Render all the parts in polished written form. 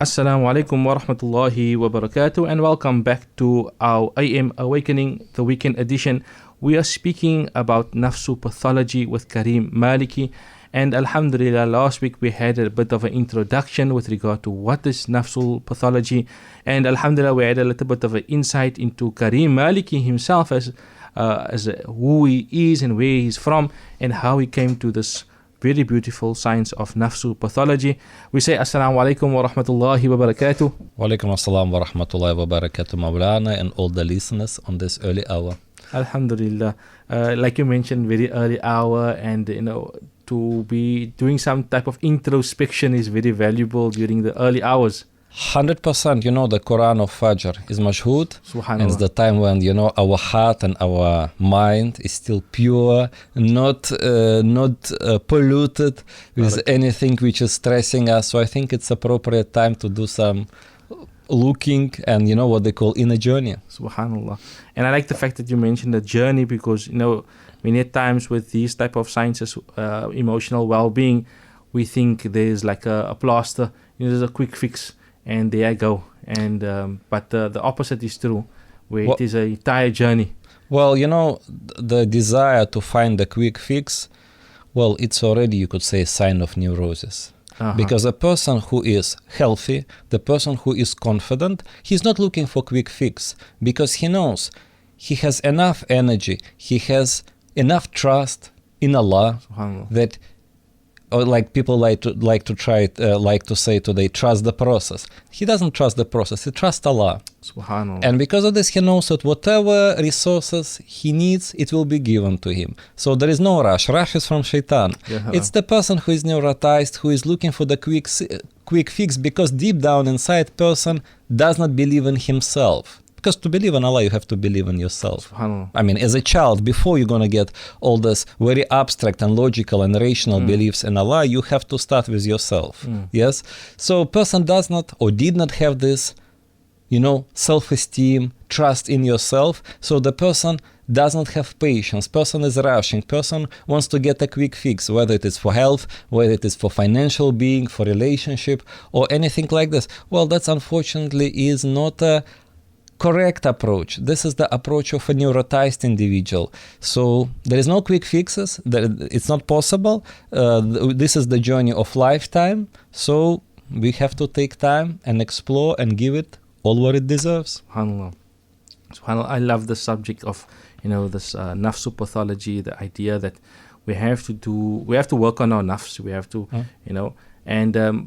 Assalamu alaikum wa rahmatullahi wa barakatuh, and welcome back to our AM Awakening, the weekend edition. We are speaking about Nafsopathology with Kareem Maliki, and Alhamdulillah, last week we had a bit of an introduction with regard to what is Nafsopathology, and Alhamdulillah, we had a little bit of an insight into Kareem Maliki himself as who he is and where he's from, and how he came to this very beautiful science of Nafsopathology. We say Assalamu alaikum wa rahmatullahi wa barakatuh. Wa alaikum assalam wa rahmatullahi wa barakatuh, Maulana, and all the listeners on this early hour. Alhamdulillah. Like you mentioned, very early hour, and to be doing some type of introspection is very valuable during the early hours. 100%, the Quran of Fajr is Mashhud, Subhanallah. and it's the time when, our heart and our mind is still pure, not polluted with anything which is stressing us. So I think it's appropriate time to do some looking and, what they call inner journey. Subhanallah. And I like the fact that you mentioned the journey because, many times with these type of sciences, emotional well-being, we think there's like a plaster, there's a quick fix. And there I go. And but the opposite is true, where it is an entire journey. Well, the desire to find the quick fix, it's already, you could say, a sign of neurosis. Because a person who is healthy, the person who is confident, he's not looking for quick fix because he knows he has enough energy, he has enough trust in Allah that. Or like people like to say today, trust the process. He doesn't trust the process, he trusts Allah. Subhanallah. And because of this, he knows that whatever resources he needs, it will be given to him. So there is no rush. Rush is from shaitan. Yeah. It's the person who is neurotized, who is looking for the quick fix, because deep down inside, person does not believe in himself. Because to believe in Allah, you have to believe in yourself. I mean, as a child, before you're going to get all this very abstract and logical and rational beliefs in Allah, you have to start with yourself. Yes? So a person does not or did not have this, self-esteem, trust in yourself. So the person does not have patience. Person is rushing. Person wants to get a quick fix, whether it is for health, whether it is for financial being, for relationship, or anything like this. Well, that's unfortunately is not a correct approach. This is the approach of a neurotized individual. So there is no quick fixes. It's not possible. This is the journey of lifetime. So we have to take time and explore and give it all what it deserves. SubhanAllah. SubhanAllah. I love the subject of this nafsopathology, the idea that we have to work on our nafs. We have to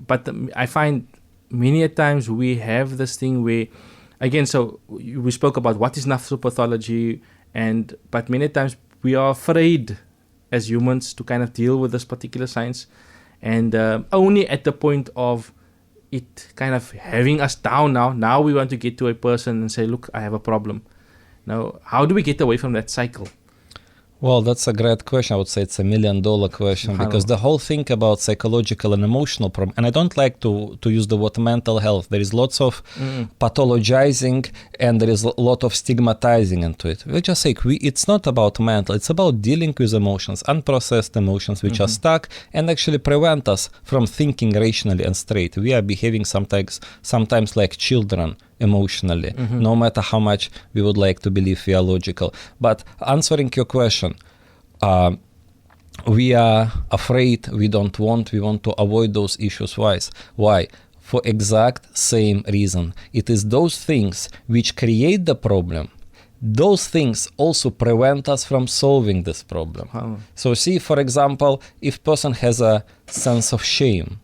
but I find many a times we have this thing where, again, so we spoke about what is nafsopathology, but many times we are afraid as humans to kind of deal with this particular science, and only at the point of it kind of having us down now we want to get to a person and say, look, I have a problem. Now, how do we get away from that cycle? Well, that's a great question. I would say it's $1 million question, because the whole thing about psychological and emotional problem, and I don't like to use the word mental health. There is lots of pathologizing and there is a lot of stigmatizing into it. We just say it's not about mental, it's about dealing with emotions, unprocessed emotions which are stuck and actually prevent us from thinking rationally and straight. We are behaving sometimes like children emotionally, no matter how much we would like to believe we are logical. But answering your question, we are afraid, we want to avoid those issues. Why? For exact same reason. It is those things which create the problem. Those things also prevent us from solving this problem. So see, for example, if person has a sense of shame,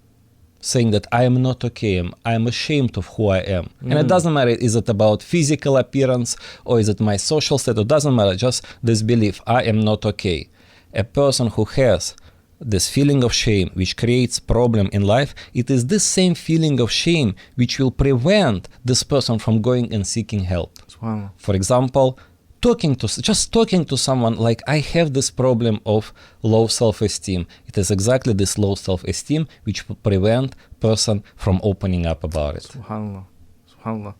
saying that I am not okay, I am ashamed of who I am. And it doesn't matter, is it about physical appearance or is it my social status? It doesn't matter, just this belief, I am not okay. A person who has this feeling of shame, which creates problem in life, it is this same feeling of shame which will prevent this person from going and seeking help. Wow. For example, talking to someone like, I have this problem of low self-esteem. It is exactly this low self-esteem which will prevent person from opening up about it. SubhanAllah.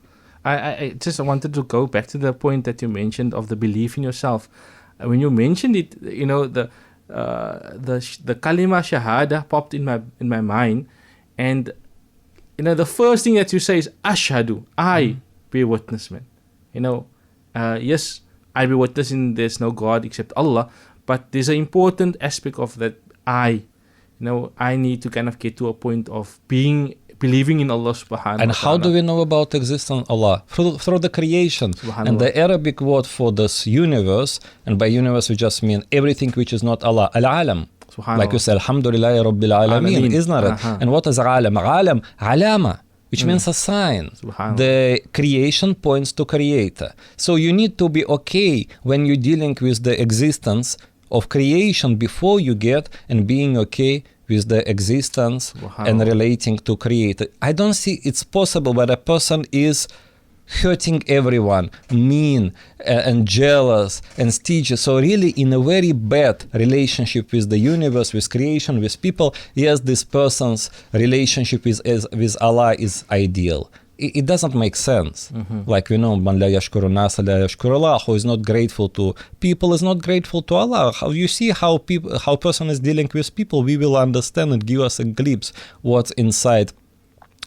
I just wanted to go back to the point that you mentioned of the belief in yourself. When you mentioned it, the kalima shahada popped in my mind, and the first thing that you say is ashhadu, I bear witness, man. Yes, I bear witness in there's no God except Allah, but there's an important aspect of that I need to kind of get to a point of believing in Allah subhanahu wa ta'ala. And how do we know about existence of Allah? Through the creation. And the Arabic word for this universe, and by universe we just mean everything which is not Allah, al-alam. Like you say, alhamdulillahi rabbil alameen, isn't it? And what is alam? Alam, alama, which means a sign. The creation points to creator. So you need to be okay when you're dealing with the existence of creation before you get and being okay with the existence and relating to creator. I don't see it's possible that a person is hurting everyone, mean and jealous and stingy. So really in a very bad relationship with the universe, with creation, with people, yes, this person's relationship with Allah is ideal. It doesn't make sense. Like we know, man la yashkuru nasa la yashkuru Allah, who is not grateful to people is not grateful to Allah. How you see how person is dealing with people, we will understand and give us a glimpse what's inside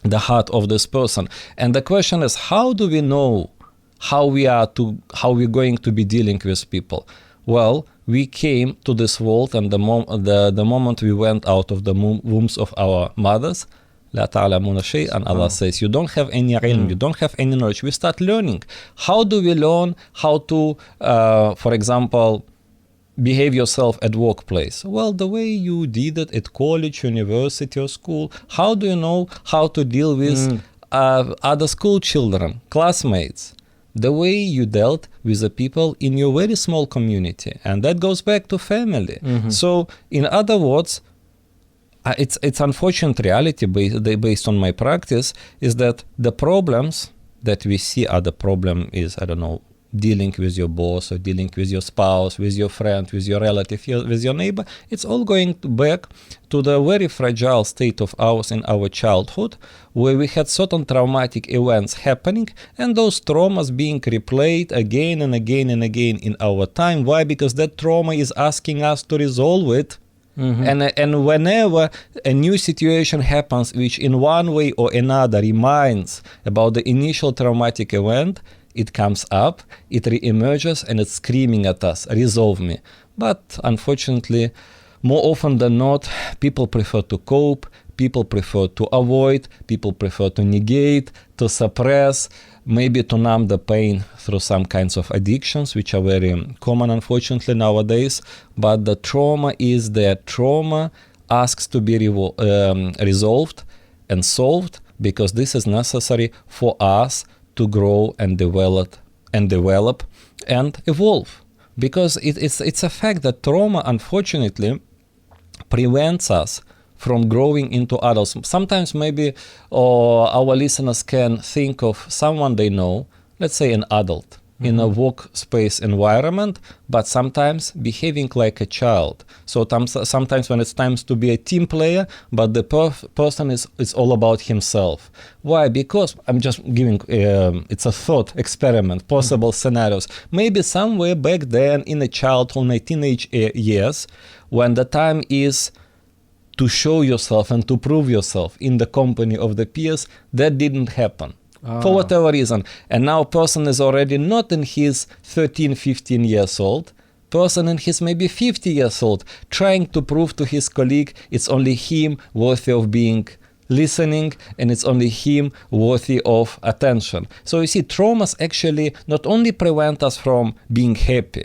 the heart of this person. And the question is, how do we know how we're going to be dealing with people? Well, we came to this world, and the moment we went out of the wombs of our mothers, La ta'lamuna shay'an, Allah says, you don't have any ilm, you don't have any knowledge. We start learning. How do we learn how to, for example, behave yourself at workplace? Well, the way you did it at college, university, or school. How do you know how to deal with other school children, classmates? The way you dealt with the people in your very small community. And that goes back to family. So, in other words, it's unfortunate reality based on my practice is that the problems that we see are the problem is, I don't know, dealing with your boss or dealing with your spouse, with your friend, with your relative, with your neighbor. It's all going back to the very fragile state of ours in our childhood, where we had certain traumatic events happening and those traumas being replayed again and again and again in our time. Why? Because that trauma is asking us to resolve it. And whenever a new situation happens which in one way or another reminds about the initial traumatic event, it comes up, it re-emerges, and it's screaming at us, resolve me. But unfortunately, more often than not, people prefer to cope, people prefer to avoid, people prefer to negate, to suppress, maybe to numb the pain through some kinds of addictions, which are very common, unfortunately, nowadays. But the trauma is that trauma asks to be resolved and solved, because this is necessary for us to grow and develop and evolve. Because it's a fact that trauma, unfortunately, prevents us from growing into adults. Sometimes maybe our listeners can think of someone they know, let's say an adult, in a workspace environment, but sometimes behaving like a child. So sometimes when it's time to be a team player, but the person is all about himself. Why? Because I'm just giving, it's a thought experiment, possible scenarios. Maybe somewhere back then in a childhood, in the teenage years, when the time is to show yourself and to prove yourself in the company of the peers, that didn't happen. For whatever reason. And now person is already not in his 13, 15 years old, person in his maybe 50 years old, trying to prove to his colleague it's only him worthy of being listening and it's only him worthy of attention. So you see, traumas actually not only prevent us from being happy,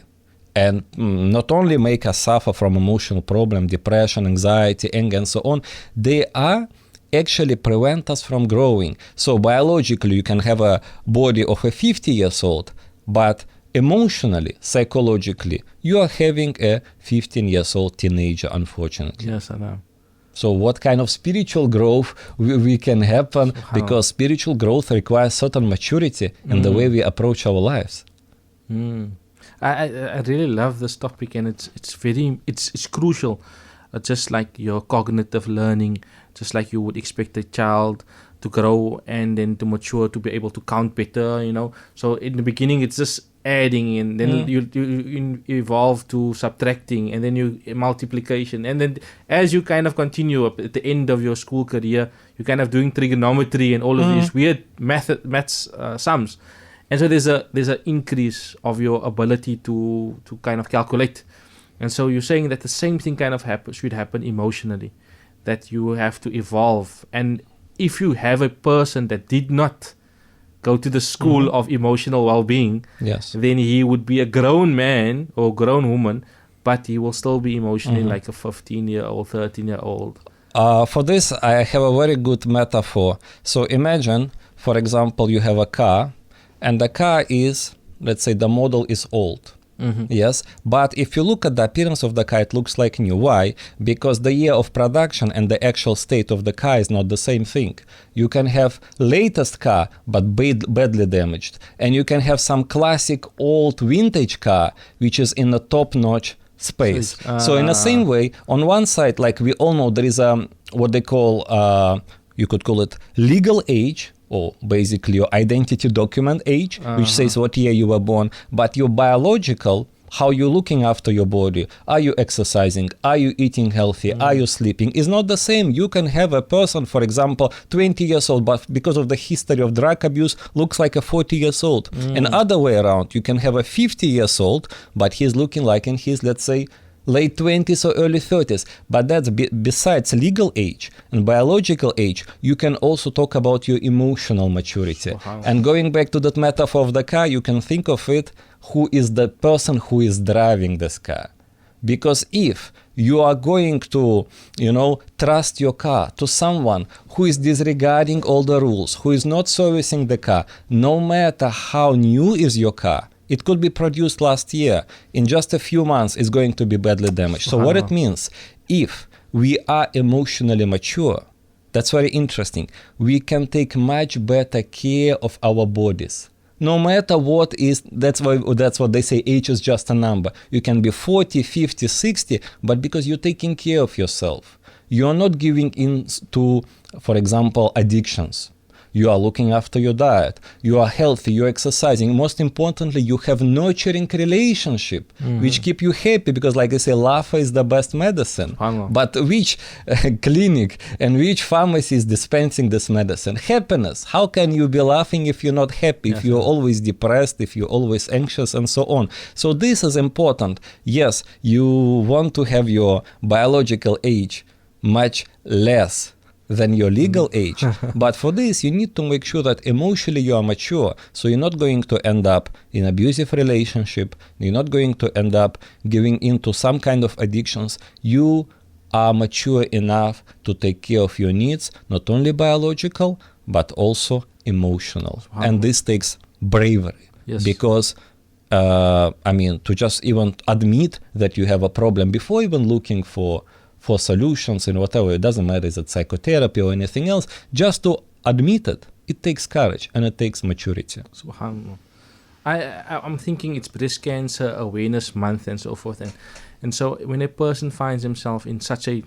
and not only make us suffer from emotional problem, depression, anxiety, anger, and so on, they are actually prevent us from growing. So biologically, you can have a body of a 50 years old, but emotionally, psychologically, you are having a 15 years old teenager, unfortunately. Yes, I know. So what kind of spiritual growth we can happen? Because spiritual growth requires certain maturity in the way we approach our lives. I really love this topic, and it's crucial. Just like your cognitive learning, just like you would expect a child to grow and then to mature to be able to count better, So in the beginning, it's just adding, and then you evolve to subtracting, and then you multiplication, and then as you kind of continue up at the end of your school career, you're kind of doing trigonometry and all of these weird maths sums. And so there's an increase of your ability to kind of calculate. And so you're saying that the same thing kind of should happen emotionally, that you have to evolve. And if you have a person that did not go to the school of emotional well-being, Yes. then he would be a grown man or grown woman, but he will still be emotionally like a 15-year-old, 13-year-old. For this, I have a very good metaphor. So imagine, for example, you have a car, and the car is, let's say, the model is old. Yes, but if you look at the appearance of the car, it looks like new. Why? Because the year of production and the actual state of the car is not the same thing. You can have latest car but badly damaged, and you can have some classic old vintage car which is in a top-notch space. So in the same way, on one side, like we all know, there is what they call, you could call it legal age, or basically your identity document age, which says what year you were born, but your biological, how you're looking after your body, are you exercising, are you eating healthy, are you sleeping, is not the same. You can have a person, for example, 20 years old, but because of the history of drug abuse, looks like a 40 years old. And other way around, you can have a 50 years old, but he's looking like in his, let's say, late 20s or early 30s. But that's besides legal age and biological age, you can also talk about your emotional maturity. And going back to that metaphor of the car, you can think of it, who is the person who is driving this car. Because if you are going to, trust your car to someone who is disregarding all the rules, who is not servicing the car, no matter how new is your car, it could be produced last year. In just a few months, it's going to be badly damaged. So what it means, if we are emotionally mature, that's very interesting. We can take much better care of our bodies. No matter what is, that's what they say, age is just a number. You can be 40, 50, 60, but because you're taking care of yourself, you're not giving in to, for example, addictions. You are looking after your diet, you are healthy, you're exercising. Most importantly, you have nurturing relationship, which keep you happy, because like I say, laughter is the best medicine. But which clinic and which pharmacy is dispensing this medicine? Happiness. How can you be laughing if you're not happy, if you're always depressed, if you're always anxious, and so on? So this is important. Yes, you want to have your biological age much less than your legal age. But for this, you need to make sure that emotionally you are mature. So you're not going to end up in abusive relationship. You're not going to end up giving into some kind of addictions. You are mature enough to take care of your needs, not only biological, but also emotional. And this takes bravery. Because to just even admit that you have a problem before even looking for solutions and whatever, it doesn't matter, is it psychotherapy or anything else, just to admit it, it takes courage and it takes maturity. Subhanallah. I'm thinking it's Breast Cancer Awareness Month and so forth, and so when a person finds himself in such a,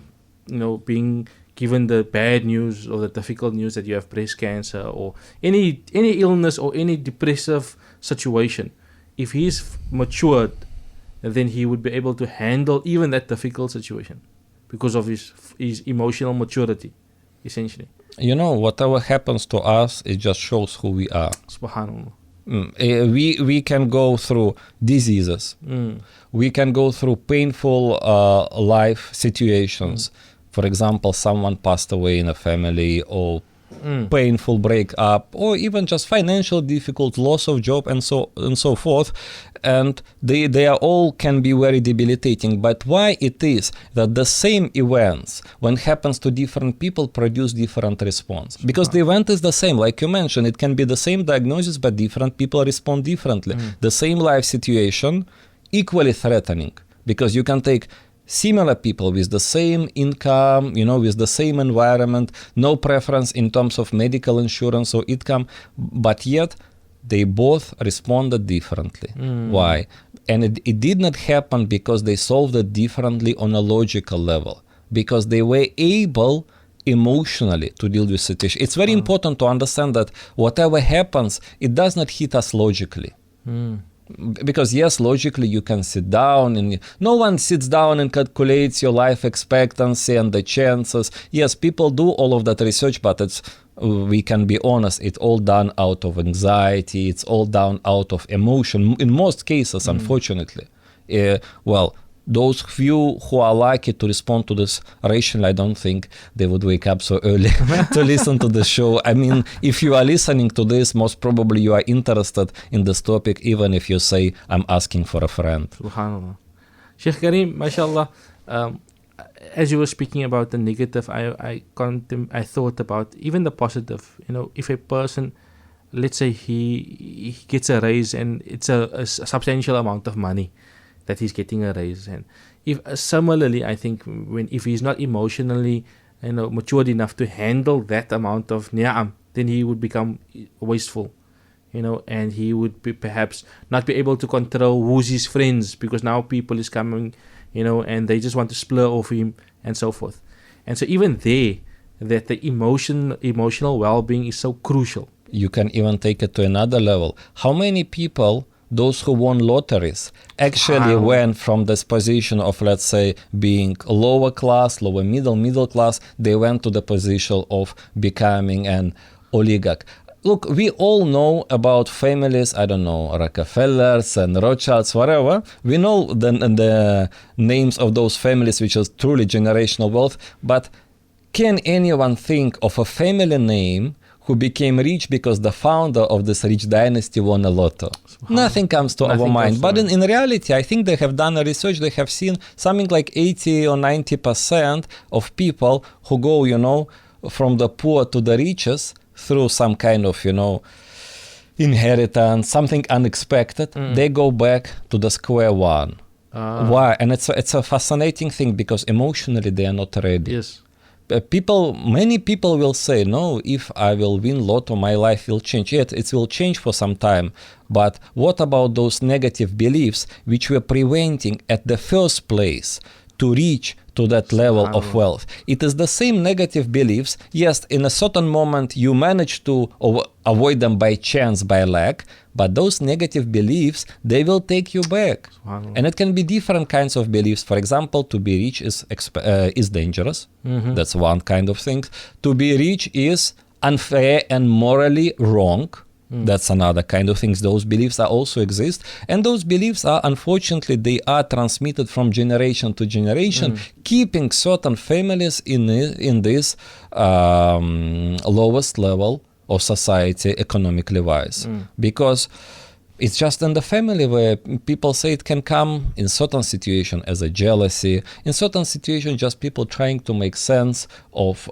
being given the bad news or the difficult news that you have breast cancer or any illness or any depressive situation, if he's matured, then he would be able to handle even that difficult situation, because of his emotional maturity, essentially. Whatever happens to us, it just shows who we are. Subhanallah. We can go through diseases. We can go through painful life situations. For example, someone passed away in a family, or painful breakup, or even just financial difficult loss of job, and so forth. And they are all can be very debilitating. But why it is that the same events, when happens to different people, produce different response? Because the event is the same. Like you mentioned, it can be the same diagnosis, but different people respond differently. The same life situation, equally threatening, because you can take similar people with the same income, with the same environment, no preference in terms of medical insurance or income, but yet they both responded differently. Why? And it did not happen because they solved it differently on a logical level, because they were able emotionally to deal with situation. It's very important to understand that whatever happens, it does not hit us logically. Because yes, logically you can sit down and no one sits down and calculates your life expectancy and the chances. Yes, people do all of that research, but we can be honest, it's all done out of anxiety, it's all done out of emotion in most cases, unfortunately. Well, those few who are lucky to respond to this rationally, I don't think they would wake up so early to listen to the show. I mean, if you are listening to this, most probably you are interested in this topic, even if you say, I'm asking for a friend. Subhanallah. Sheikh Kareem, mashallah, as you were speaking about the negative, I thought about even the positive. You know, if a person, let's say he gets a raise and it's a substantial amount of money that he's getting a raise, and if similarly, I think if he's not emotionally, matured enough to handle that amount of ni'am, then he would become wasteful, and he would perhaps not be able to control who's his friends, because now people is coming, and they just want to splur off him and so forth. And so even there, that the emotional well-being is so crucial. You can even take it to another level. How many people, those who won lotteries, actually went from this position of, let's say, being lower class, lower middle class, they went to the position of becoming an oligarch. Look, we all know about families, I don't know, Rockefellers and Rothschilds, whatever. We know the names of those families, which is truly generational wealth. But can anyone think of a family name who became rich because the founder of this rich dynasty won a lotto? Nothing comes to our mind. But in reality, I think they have done a research. They have seen something like 80 or 90% of people who go, from the poor to the riches through some kind of, inheritance, something unexpected. They go back to the square one. Why? And it's a fascinating thing, because emotionally they are not ready. Yes. Many people will say, no, if I will win lotto, my life will change. Yet it will change for some time. But what about those negative beliefs which were preventing at the first place to reach to that level of wealth? It is the same negative beliefs. Yes, in a certain moment you manage to avoid them by chance, by luck, but those negative beliefs, they will take you back. And it can be different kinds of beliefs. For example, to be rich is dangerous. That's one kind of thing. To be rich is unfair and morally wrong. That's another kind of things. Those beliefs also exist, and those beliefs are, unfortunately, they are transmitted from generation to generation, keeping certain families in this lowest level of society, economically wise, because it's just in the family where people say it can come in certain situation as a jealousy, in certain situation just people trying to make sense of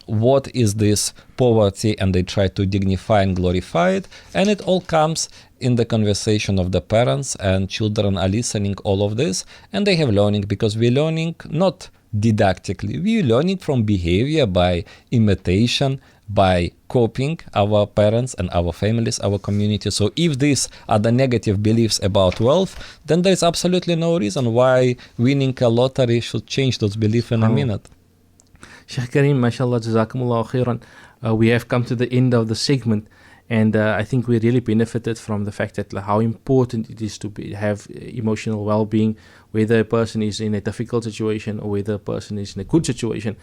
what is this poverty, and they try to dignify and glorify it, and it all comes in the conversation of the parents, and children are listening all of this, and they have learning, because we're learning not didactically, we're learning from behavior, by imitation, by copying our parents and our families, our community. So if these are the negative beliefs about wealth, then there is absolutely no reason why winning a lottery should change those beliefs in a minute. Sheikh Kareem, mashallah, jazakumullah khairan. We have come to the end of the segment, and I think we really benefited from the fact that how important it is to have emotional well-being, whether a person is in a difficult situation or whether a person is in a good situation.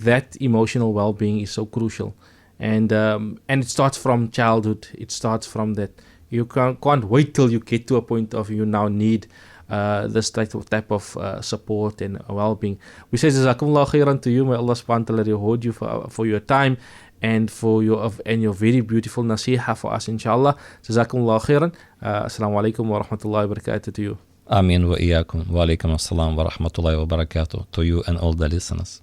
That emotional well-being is so crucial, and it starts from childhood. It starts from that. You can't wait till you get to a point of you now need this type of support and well-being. We say jazakumullah khairan to you. May Allah subhanahu wa ta'ala reward you for your time and for your very beautiful nasiha for us, inshallah. Jazakumullah khairan. Assalamu alaikum wa rahmatullahi wa barakatuh to you. Amin wa iyaakum. Wa alaikum assalam wa rahmatullahi wa barakatuh to you and all the listeners.